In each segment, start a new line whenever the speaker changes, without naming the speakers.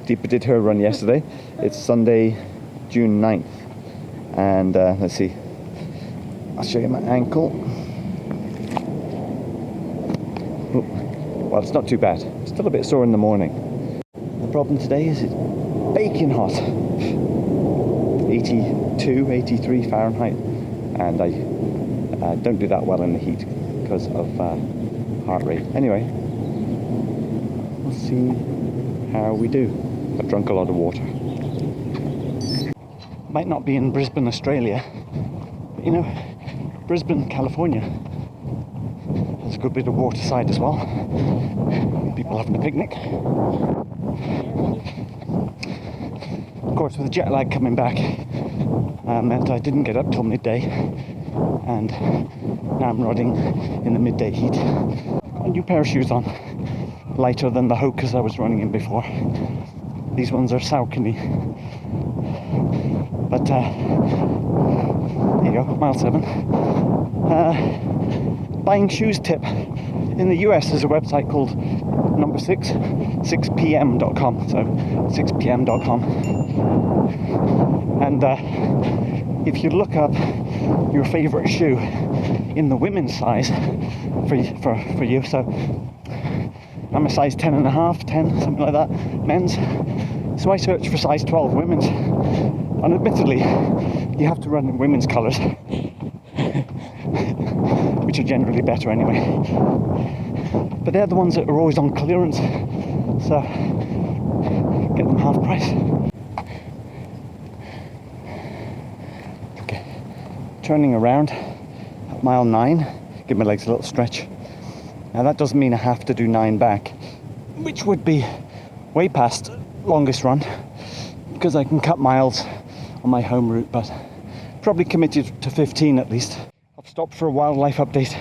Deepa did her run yesterday. It's Sunday, June 9th. And let's see. I'll show you my ankle. Oh, well, it's not too bad. Still a bit sore in the morning. The problem today is it's baking hot. 82, 83 Fahrenheit. And I don't do that well in the heat because of heart rate. Anyway, we'll see how we do. I've drunk a lot of water. Might not be in Brisbane, Australia, but you know, Brisbane, California has a good bit of waterside as well. People having a picnic. Of course, with the jet lag coming back, meant I didn't get up till midday, and now I'm running in the midday heat. Got a new pair of shoes on, lighter than the Hokas I was running in before. These ones are Saucony. But there you go, mile 7. Buying shoes tip. In the US there's a website called number 6pm.com. So 6pm.com. And if you look up your favorite shoe in the women's size for you, so I'm a size 10.5, 10, something like that, men's. So I search for size 12 women's. And admittedly, you have to run in women's colours, which are generally better anyway. But they're the ones that are always on clearance, so get them half price. Okay, turning around at mile 9, give my legs a little stretch. Now that doesn't mean I have to do 9 back, which would be way past longest run, because I can cut miles on my home route, but probably committed to 15 at least. I've stopped for a wildlife update.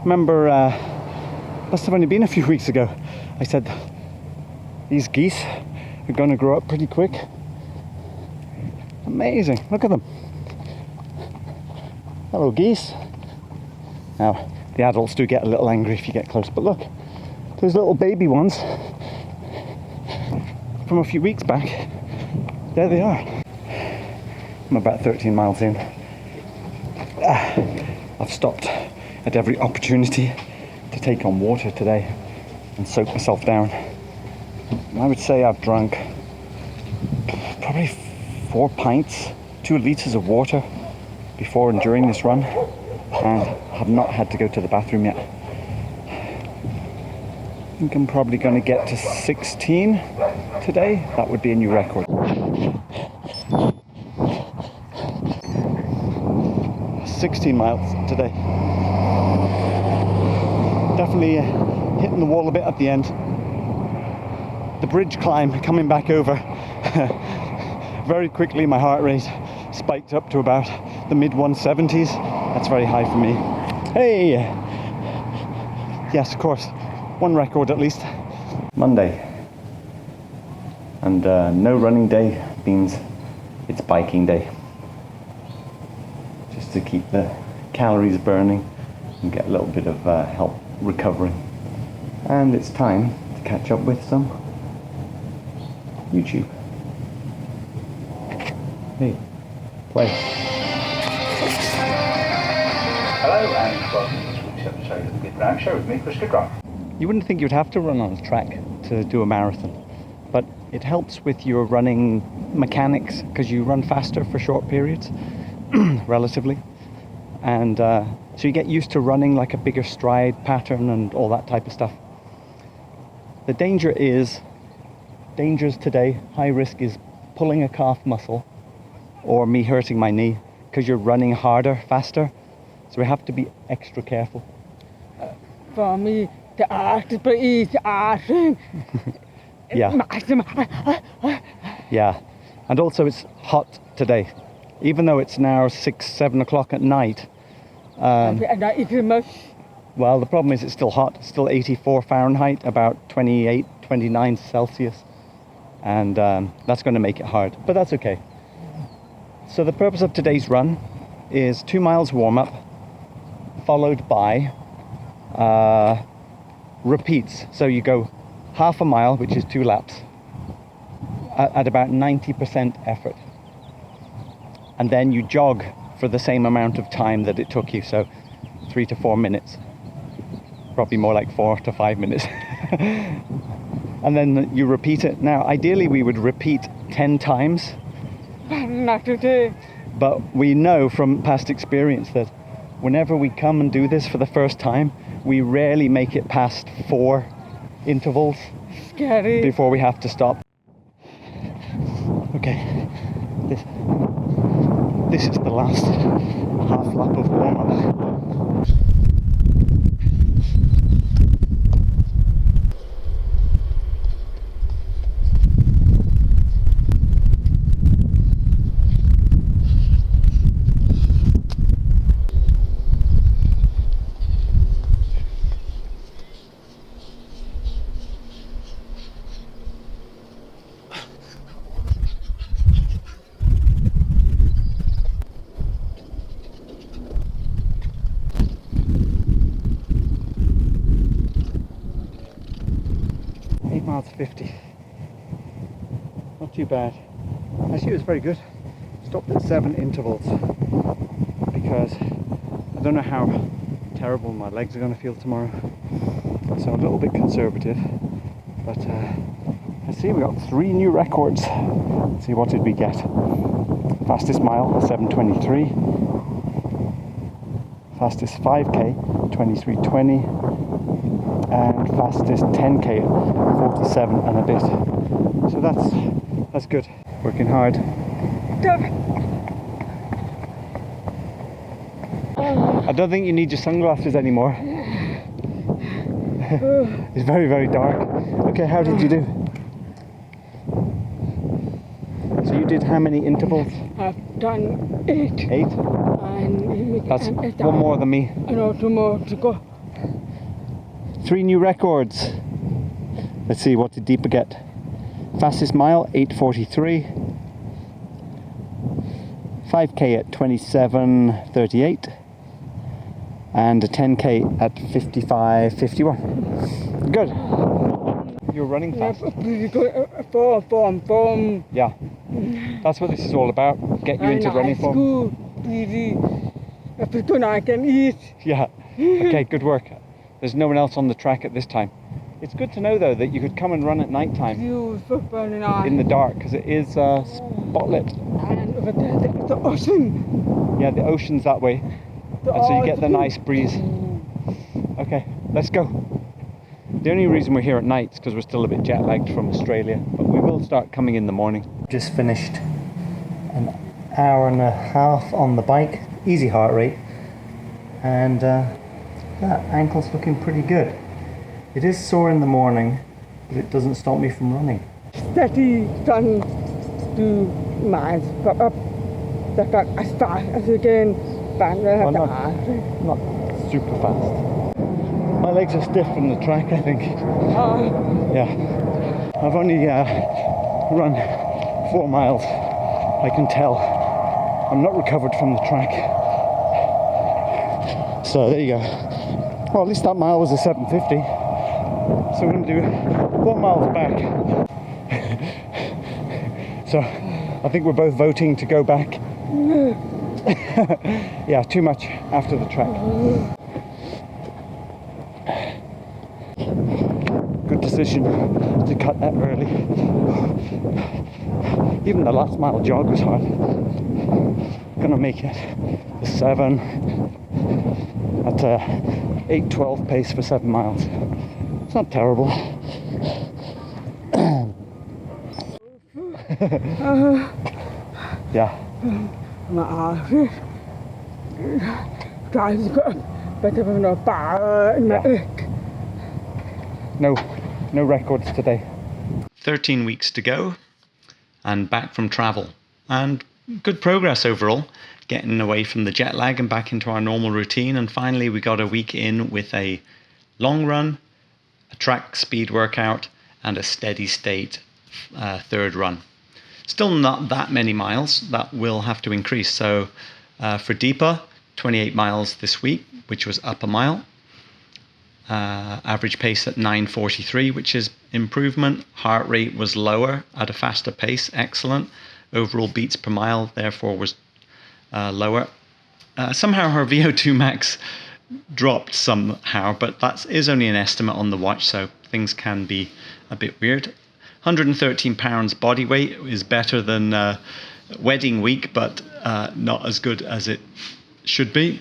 Remember, must have only been a few weeks ago, I said these geese are going to grow up pretty quick. Amazing, look at them. Hello geese. Now, the adults do get a little angry if you get close, but look, those little baby ones from a few weeks back, there they are. I'm about 13 miles in. I've stopped at every opportunity to take on water today and soak myself down. And I would say I've drunk probably 4 pints, 2 litres of water before and during this run, and have not had to go to the bathroom yet. I think I'm probably going to get to 16 today. That would be a new record. 16 miles today. Definitely hitting the wall a bit at the end. The bridge climb coming back over. Very quickly my heart rate spiked up to about the mid 170s. That's very high for me. Hey! Yes, of course. 1 record at least. Monday. And no running day means it's biking day. Just to keep the calories burning and get a little bit of help recovering. And it's time to catch up with some YouTube. Hey, play.
Hello and welcome to this week's episode of the Good Round Show with me, Chris Goodrun.
You wouldn't think you'd have to run on a track to do a marathon, but it helps with your running mechanics because you run faster for short periods. Relatively, and so you get used to running like a bigger stride pattern and all that type of stuff. The dangers today, high risk, is pulling a calf muscle or me hurting my knee because you're running harder, faster, so we have to be extra careful.
For me, the art is art.
Yeah, and also it's hot today. Even though it's now 6-7 o'clock at night, well, the problem is it's still hot. It's still 84 Fahrenheit, about 28, 29 Celsius, and that's going to make it hard, but that's okay. So the purpose of today's run is 2 miles warm-up, followed by repeats. So you go half a mile, which is 2 laps, at about 90% effort. And then you jog for the same amount of time that it took you, so 3 to 4 minutes. Probably more like 4 to 5 minutes. And then you repeat it. Now, ideally we would repeat 10 times.
Not today.
But we know from past experience that whenever we come and do this for the first time, we rarely make it past 4 intervals
Scary.
before we have to stop. Okay, this is the last half lap of warm-up. 8 miles 50. Not too bad. Actually, it was very good. Stopped at 7 intervals because I don't know how terrible my legs are going to feel tomorrow. So a little bit conservative. But let's see, we got 3 new records. Let's see, what did we get? Fastest mile, 7:23. Fastest 5k, 23:20. And fastest 10k, 47 and a bit. So that's good. Working hard. I don't think you need your sunglasses anymore. It's very, very dark. Okay, how did you do? So you did how many intervals?
I've done 8.
8?
And
That's one more than me.
I know 2 more to go.
3 new records. Let's see, what did Deepa get? Fastest mile, 8:43. 5k at 27:38. And a 10k at 55:51. Good. You're running fast.
Pretty good. Form.
Yeah. That's what this is all about. Get you into running form.
School, pretty. Every good I can eat.
Yeah. Okay, good work. There's no one else on the track at this time. It's good to know though that you could come and run at night time in the dark, because it is spotlit.
And over there, the ocean.
Yeah, the ocean's that way. And so you get the nice breeze. Okay, let's go. The only reason we're here at night is because we're still a bit jet lagged from Australia, but we will start coming in the morning. Just finished an hour and a half on the bike, easy heart rate, and that ankle's looking pretty good. It is sore in the morning, but it doesn't stop me from running.
Steady, done 2 miles, got up, that got as fast as you can.
Well, not super fast. My legs are stiff from the track, I think. Yeah. I've only run 4 miles. I can tell. I'm not recovered from the track. So there you go. Well, at least that mile was a 7:50. So we're going to do 4 miles back. So I think we're both voting to go back. Yeah, too much after the track. Good decision to cut that early. Even the last mile jog was hard. Gonna make it the 7 at 8:12 pace for 7 miles. It's not terrible. Yeah.
My arse. Tries to go better than a bar in my neck.
No records today. 13 weeks to go and back from travel. And good progress overall. Getting away from the jet lag and back into our normal routine. And finally we got a week in with a long run, a track speed workout, and a steady state 3rd run. Still not that many miles. That will have to increase. So for Deepa, 28 miles this week, which was up a mile. Average pace at 9:43, which is improvement. Heart rate was lower at a faster pace, excellent. Overall beats per mile, therefore, was lower. Somehow her VO2 max dropped somehow, but that is only an estimate on the watch, so things can be a bit weird. 113 pounds body weight is better than wedding week, but not as good as it should be.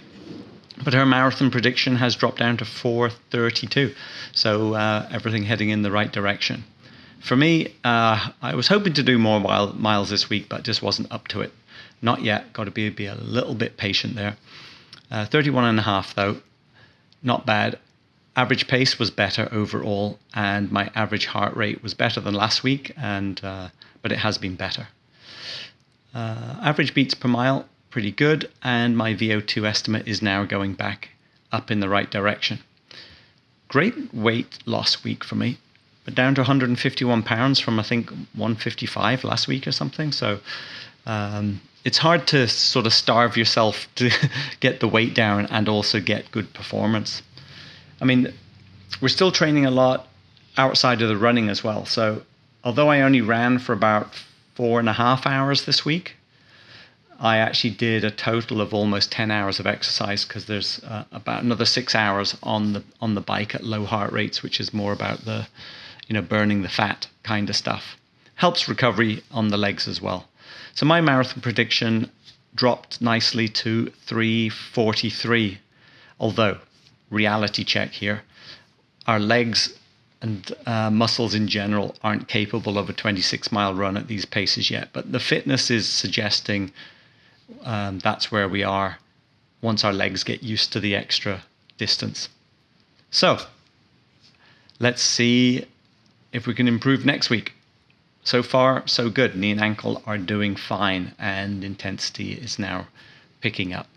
But her marathon prediction has dropped down to 4:32, so everything heading in the right direction. For me, I was hoping to do more miles this week, but just wasn't up to it. Not yet. Got to be a little bit patient there. 31.5 though, not bad. Average pace was better overall, and my average heart rate was better than last week, but it has been better. Average beats per mile, pretty good, and my VO2 estimate is now going back up in the right direction. Great weight loss week for me, but down to 151 pounds from I think 155 last week or something. So it's hard to sort of starve yourself to get the weight down and also get good performance. I mean, we're still training a lot outside of the running as well. So although I only ran for about 4.5 hours this week, I actually did a total of almost 10 hours of exercise, because there's about another 6 hours on the bike at low heart rates, which is more about the, burning the fat kind of stuff. Helps recovery on the legs as well. So my marathon prediction dropped nicely to 3:43, although reality check here, our legs and muscles in general aren't capable of a 26-mile run at these paces yet, but the fitness is suggesting that's where we are once our legs get used to the extra distance. So let's see if we can improve next week. So far, so good. Knee and ankle are doing fine, and intensity is now picking up.